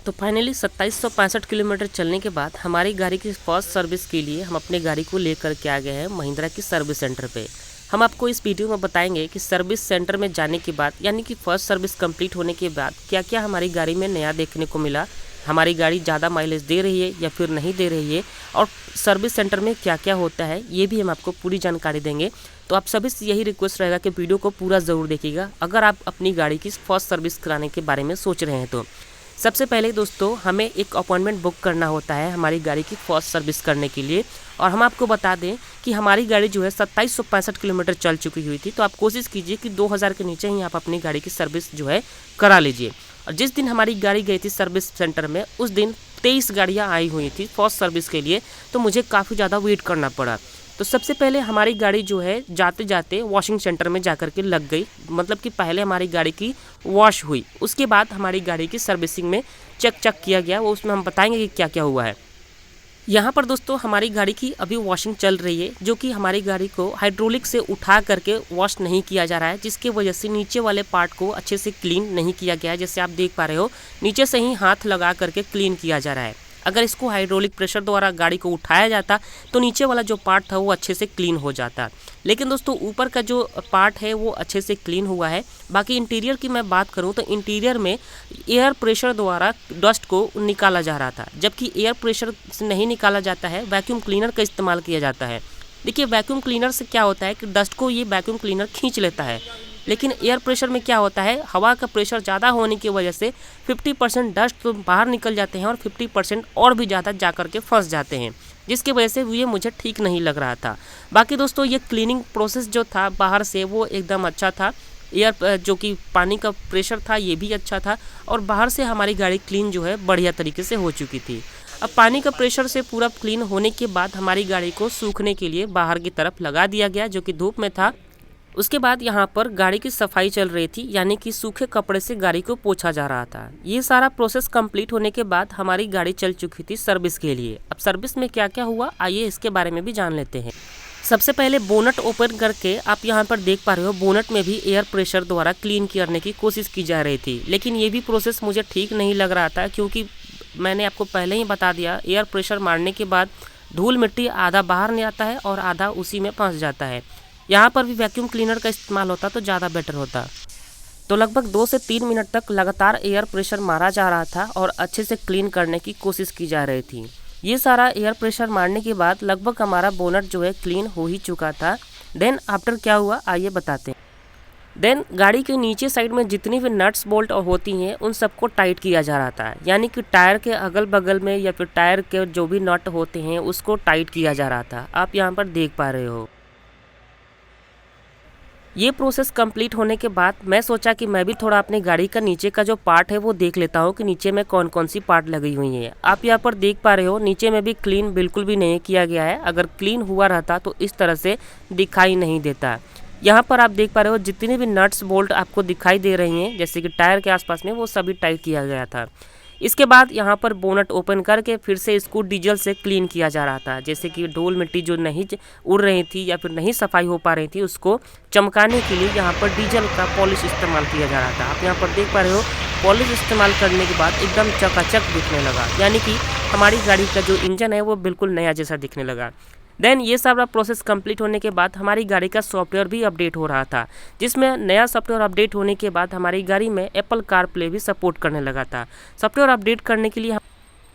तो finally 2765 kilometre चलने के बाद हमारी गाड़ी की फर्स्ट सर्विस के लिए हम अपने गाड़ी को लेकर के आ गए हैं महिंद्रा की सर्विस सेंटर पे। हम आपको इस वीडियो में बताएंगे कि सर्विस सेंटर में जाने के बाद यानी कि फर्स्ट सर्विस कंप्लीट होने के बाद क्या क्या हमारी गाड़ी में नया देखने को मिला, हमारी गाड़ी ज़्यादा माइलेज दे रही है या फिर नहीं दे रही है, और सर्विस सेंटर में क्या क्या होता है ये भी हम आपको पूरी जानकारी देंगे। तो आप सभी से यही रिक्वेस्ट रहेगा कि वीडियो को पूरा ज़रूर देखिएगा अगर आप अपनी गाड़ी की फर्स्ट सर्विस कराने के बारे में सोच रहे हैं। तो सबसे पहले दोस्तों हमें एक अपॉइंटमेंट बुक करना होता है हमारी गाड़ी की फर्स्ट सर्विस करने के लिए। और हम आपको बता दें कि हमारी गाड़ी जो है 2765 किलोमीटर चल चुकी हुई थी, तो आप कोशिश कीजिए कि 2000 के नीचे ही आप अपनी गाड़ी की सर्विस जो है करा लीजिए। और जिस दिन हमारी गाड़ी गई थी सर्विस सेंटर में उस दिन 23 गाड़ियाँ आई हुई थी फर्स्ट सर्विस के लिए, तो मुझे काफ़ी ज़्यादा वेट करना पड़ा। तो सबसे पहले हमारी गाड़ी जो है जाते जाते वॉशिंग सेंटर में जाकर के लग गई, मतलब कि पहले हमारी गाड़ी की वॉश हुई, उसके बाद हमारी गाड़ी की सर्विसिंग में चेक किया गया। वो उसमें हम बताएंगे कि क्या क्या हुआ है। यहाँ पर दोस्तों हमारी गाड़ी की अभी वॉशिंग चल रही है, जो कि हमारी गाड़ी को हाइड्रोलिक से उठा करके वॉश नहीं किया जा रहा है, जिसकी वजह से नीचे वाले पार्ट को अच्छे से क्लीन नहीं किया गया है। जैसे आप देख पा रहे हो नीचे से ही हाथ लगा करके क्लीन किया जा रहा है। अगर इसको हाइड्रोलिक प्रेशर द्वारा गाड़ी को उठाया जाता तो नीचे वाला जो पार्ट था वो अच्छे से क्लीन हो जाता, लेकिन दोस्तों ऊपर का जो पार्ट है वो अच्छे से क्लीन हुआ है। बाकी इंटीरियर की मैं बात करूं तो इंटीरियर में एयर प्रेशर द्वारा डस्ट को निकाला जा रहा था, जबकि एयर प्रेशर से नहीं निकाला जाता है, वैक्यूम क्लीनर का इस्तेमाल किया जाता है। देखिए वैक्यूम क्लीनर से क्या होता है कि डस्ट को ये वैक्यूम क्लीनर खींच लेता है, लेकिन एयर प्रेशर में क्या होता है, हवा का प्रेशर ज़्यादा होने की वजह से 50% डस्ट तो बाहर निकल जाते हैं और 50% और भी ज़्यादा जा कर के फंस जाते हैं, जिसकी वजह से ये मुझे ठीक नहीं लग रहा था। बाकी दोस्तों ये क्लीनिंग प्रोसेस जो था बाहर से वो एकदम अच्छा था, एयर जो कि पानी का प्रेशर था ये भी अच्छा था, और बाहर से हमारी गाड़ी क्लीन जो है बढ़िया तरीके से हो चुकी थी। अब पानी का प्रेशर से पूरा क्लीन होने के बाद हमारी गाड़ी को सूखने के लिए बाहर की तरफ लगा दिया गया, जो कि धूप में था। उसके बाद यहाँ पर गाड़ी की सफाई चल रही थी, यानी कि सूखे कपड़े से गाड़ी को पोंछा जा रहा था। ये सारा प्रोसेस कंप्लीट होने के बाद हमारी गाड़ी चल चुकी थी सर्विस के लिए। अब सर्विस में क्या क्या हुआ आइए इसके बारे में भी जान लेते हैं। सबसे पहले बोनट ओपन करके आप यहाँ पर देख पा रहे हो बोनट में भी एयर प्रेशर द्वारा क्लीन करने की कोशिश की जा रही थी, लेकिन ये भी प्रोसेस मुझे ठीक नहीं लग रहा था, क्योंकि मैंने आपको पहले ही बता दिया एयर प्रेशर मारने के बाद धूल मिट्टी आधा बाहर नहीं आता है और आधा उसी में फंस जाता है। यहाँ पर भी वैक्यूम क्लीनर का इस्तेमाल होता तो ज़्यादा बेटर होता। तो लगभग 2 से 3 मिनट तक लगातार एयर प्रेशर मारा जा रहा था और अच्छे से क्लीन करने की कोशिश की जा रही थी। ये सारा एयर प्रेशर मारने के बाद लगभग हमारा बोनट जो है क्लीन हो ही चुका था। देन आफ्टर क्या हुआ आइए बताते हैं। देन गाड़ी के नीचे साइड में जितनी भी नट्स बोल्ट होती हैं उन सबको टाइट किया जा रहा था, यानी कि टायर के अगल बगल में या फिर टायर के जो भी नट होते हैं उसको टाइट किया जा रहा था। आप यहाँ पर देख पा रहे हो। ये प्रोसेस कंप्लीट होने के बाद मैं सोचा कि मैं भी थोड़ा अपनी गाड़ी का नीचे का जो पार्ट है वो देख लेता हूँ कि नीचे में कौन कौन सी पार्ट लगी हुई है। आप यहाँ पर देख पा रहे हो नीचे में भी क्लीन बिल्कुल भी नहीं किया गया है। अगर क्लीन हुआ रहता तो इस तरह से दिखाई नहीं देता। यहाँ पर आप देख पा रहे हो जितने भी नट्स बोल्ट आपको दिखाई दे रही हैं जैसे कि टायर के आसपास में वो सभी टाइट किया गया था। इसके बाद यहाँ पर बोनट ओपन करके फिर से इसको डीजल से क्लीन किया जा रहा था, जैसे कि धूल मिट्टी जो नहीं उड़ रही थी या फिर नहीं सफाई हो पा रही थी उसको चमकाने के लिए यहाँ पर डीजल का पॉलिश इस्तेमाल किया जा रहा था। आप यहाँ पर देख पा रहे हो पॉलिश इस्तेमाल करने के बाद एकदम चकाचक दिखने लगा, यानी कि हमारी गाड़ी का जो इंजन है वो बिल्कुल नया जैसा दिखने लगा। देन ये सारा प्रोसेस कंप्लीट होने के बाद हमारी गाड़ी का सॉफ्टवेयर भी अपडेट हो रहा था, जिसमें नया सॉफ्टवेयर अपडेट होने के बाद हमारी गाड़ी में एप्पल कारप्ले भी सपोर्ट करने लगा था। सॉफ्टवेयर अपडेट करने के लिए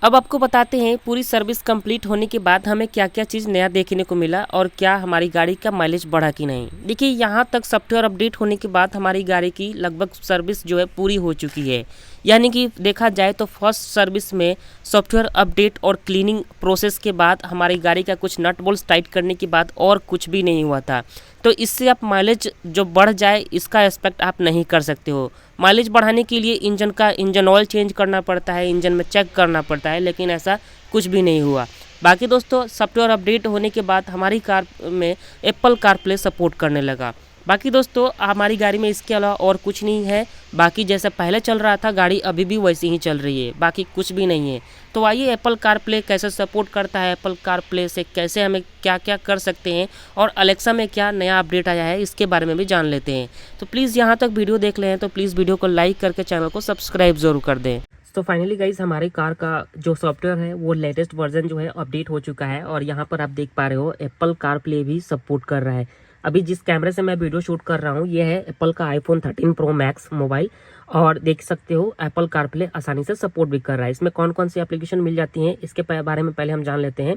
अब आपको बताते हैं पूरी सर्विस कंप्लीट होने के बाद हमें क्या क्या चीज़ नया देखने को मिला और क्या हमारी गाड़ी का माइलेज बढ़ा कि नहीं। देखिए यहाँ तक सॉफ्टवेयर अपडेट होने के बाद हमारी गाड़ी की लगभग सर्विस जो है पूरी हो चुकी है, यानी कि देखा जाए तो फर्स्ट सर्विस में सॉफ्टवेयर अपडेट और क्लीनिंग प्रोसेस के बाद हमारी गाड़ी का कुछ नट बोल्ट टाइट करने के बाद और कुछ भी नहीं हुआ था। तो इससे आप माइलेज जो बढ़ जाए इसका एक्सपेक्ट आप नहीं कर सकते हो। माइलेज बढ़ाने के लिए इंजन ऑयल चेंज करना पड़ता है, इंजन में चेक करना पड़ता है, लेकिन ऐसा कुछ भी नहीं हुआ। बाकी दोस्तों सॉफ्टवेयर अपडेट होने के बाद हमारी कार में एप्पल कारप्ले सपोर्ट करने लगा। बाकी दोस्तों हमारी गाड़ी में इसके अलावा और कुछ नहीं है, बाकी जैसा पहले चल रहा था गाड़ी अभी भी वैसी ही चल रही है, बाकी कुछ भी नहीं है। तो आइए एप्पल कारप्ले कैसे सपोर्ट करता है, एप्पल कारप्ले से कैसे हमें क्या क्या कर सकते हैं और अलेक्सा में क्या नया अपडेट आया है इसके बारे में भी जान लेते हैं। तो प्लीज़ यहाँ तक वीडियो देख लें तो प्लीज़ वीडियो को लाइक करके चैनल को सब्सक्राइब ज़रूर कर दें। तो फाइनली गाइज हमारी कार का जो सॉफ्टवेयर है वो लेटेस्ट वर्जन जो है अपडेट हो चुका है और यहाँ पर आप देख पा रहे हो एप्पल कार प्ले भी सपोर्ट कर रहा है। अभी जिस कैमरे से मैं वीडियो शूट कर रहा हूँ ये है एप्पल का आईफोन 13 प्रो मैक्स मोबाइल और देख सकते हो एप्पल कार प्ले आसानी से सपोर्ट भी कर रहा है। इसमें कौन कौन सी एप्लीकेशन मिल जाती हैं इसके बारे में पहले हम जान लेते हैं।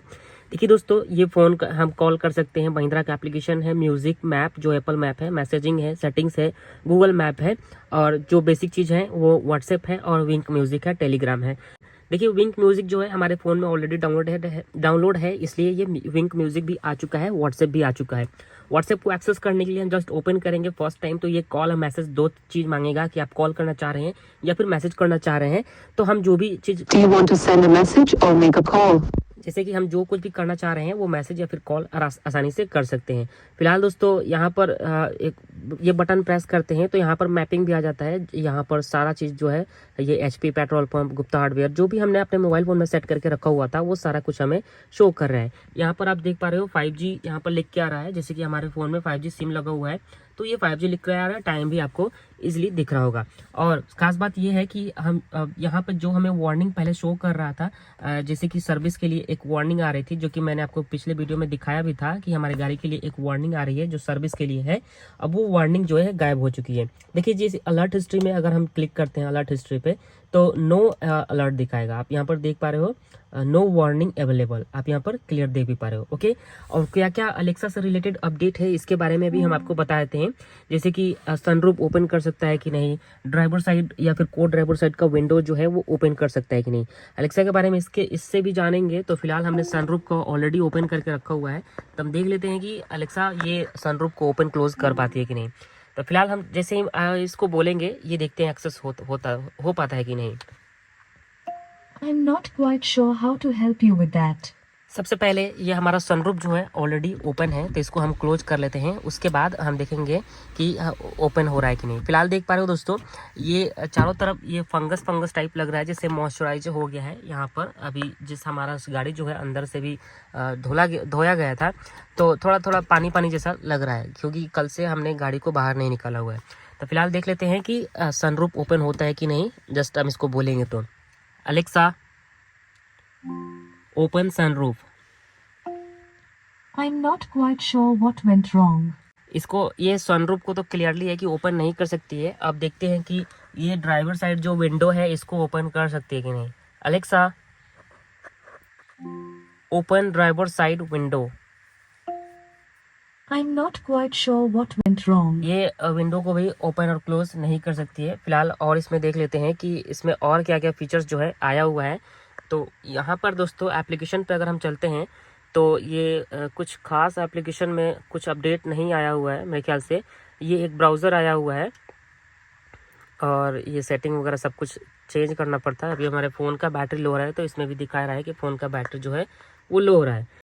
देखिए दोस्तों, ये फ़ोन हम कॉल कर सकते हैं, महिंद्रा का एप्लीकेशन है, म्यूजिक, मैप जो एप्पल मैप है, मैसेजिंग है, सेटिंग्स है, गूगल मैप है और जो बेसिक चीज़ है वो व्हाट्सएप है और विंक म्यूजिक है, टेलीग्राम है। देखिए विंक म्यूजिक जो है हमारे फ़ोन में ऑलरेडी डाउनलोड है इसलिए ये विंक म्यूजिक भी आ चुका है, व्हाट्सएप भी आ चुका है। व्हाट्सएप को एक्सेस करने के लिए हम जस्ट ओपन करेंगे फर्स्ट टाइम तो ये कॉल और मैसेज दो चीज़ मांगेगा कि आप कॉल करना चाह रहे हैं या फिर मैसेज करना चाह रहे हैं। तो हम जो भी चीज़ जैसे कि हम जो कुछ भी करना चाह रहे हैं वो मैसेज या फिर कॉल आसानी से कर सकते हैं। फिलहाल दोस्तों यहाँ पर एक ये बटन प्रेस करते हैं तो यहाँ पर मैपिंग भी आ जाता है। यहाँ पर सारा चीज़ जो है ये HP, petrol pump, Gupta hardware जो भी हमने अपने मोबाइल फ़ोन में सेट करके रखा हुआ था वो सारा कुछ हमें शो कर रहा है। यहाँ पर आप देख पा रहे हो 5G यहाँ पर लिख के आ रहा है, जैसे कि हमारे फ़ोन में 5G सिम लगा हुआ है तो ये 5G लिख कर आ रहा है, टाइम भी आपको इजीली दिख रहा होगा। और खास बात ये है कि हम यहाँ पर जो हमें वार्निंग पहले शो कर रहा था, जैसे कि सर्विस के लिए एक वार्निंग आ रही थी जो कि मैंने आपको पिछले वीडियो में दिखाया भी था कि हमारी गाड़ी के लिए एक वार्निंग आ रही है जो सर्विस के लिए है। अब वो वार्निंग जो है गायब हो चुकी है। देखिए जैसे अलर्ट हिस्ट्री में अगर हम क्लिक करते हैं अलर्ट हिस्ट्री पे तो नो अलर्ट दिखाएगा। आप यहाँ पर देख पा रहे हो नो वार्निंग अवेलेबल, आप यहाँ पर क्लियर देख भी पा रहे हो। ओके, और क्या क्या अलेक्सा से रिलेटेड अपडेट है इसके बारे में भी हम आपको बता देते हैं, जैसे कि सनरूफ ओपन कर सकता है कि नहीं, ड्राइवर साइड या फिर को ड्राइवर साइड का विंडो जो है वो ओपन कर सकता है कि नहीं। अलेक्सा के बारे में इससे भी जानेंगे। तो फिलहाल हमने सनरूफ को ऑलरेडी ओपन करके रखा हुआ है तो हम देख लेते हैं कि अलेक्सा ये सनरूफ को ओपन क्लोज कर पाती है कि नहीं। तो फिलहाल हम जैसे ही इसको बोलेंगे ये देखते हैं एक्सेस हो पाता है कि नहीं। I'm not quite sure how to help you with that. सबसे पहले ये हमारा सनरूफ जो है ऑलरेडी ओपन है तो इसको हम क्लोज कर लेते हैं, उसके बाद हम देखेंगे कि ओपन हो रहा है कि नहीं। फिलहाल देख पा रहे हो दोस्तों ये चारों तरफ ये फंगस टाइप लग रहा है, जैसे मॉइस्चराइज हो गया है यहाँ पर। अभी जिस हमारा गाड़ी जो है अंदर से भी धोया गया था तो थोड़ा थोड़ा पानी जैसा लग रहा है क्योंकि कल से हमने गाड़ी को बाहर नहीं निकाला हुआ है। तो फिलहाल देख लेते हैं कि सनरूफ ओपन होता है कि नहीं। जस्ट हम इसको बोलेंगे तो Alexa open sunroof. I'm not quite sure what went wrong. इसको ये सनरूफ को तो क्लियरली है कि ओपन नहीं कर सकती है। अब देखते हैं कि ये ड्राइवर साइड जो विंडो है इसको ओपन कर सकती है कि नहीं। Alexa open driver side window. I'm not quite sure what went wrong. ये विंडो को भी ओपन और क्लोज नहीं कर सकती है। फिलहाल और इसमें देख लेते हैं कि इसमें और क्या क्या फीचर्स जो है आया हुआ है। तो यहाँ पर दोस्तों एप्लीकेशन पे अगर हम चलते हैं तो ये कुछ खास एप्लीकेशन में कुछ अपडेट नहीं आया हुआ है मेरे ख्याल से। ये एक ब्राउज़र आया हुआ है और ये सेटिंग वगैरह सब कुछ चेंज करना पड़ता है। अभी हमारे फ़ोन का बैटरी लो हो रहा है तो इसमें भी दिखा रहा है कि फ़ोन का बैटरी जो है वो लो हो रहा है।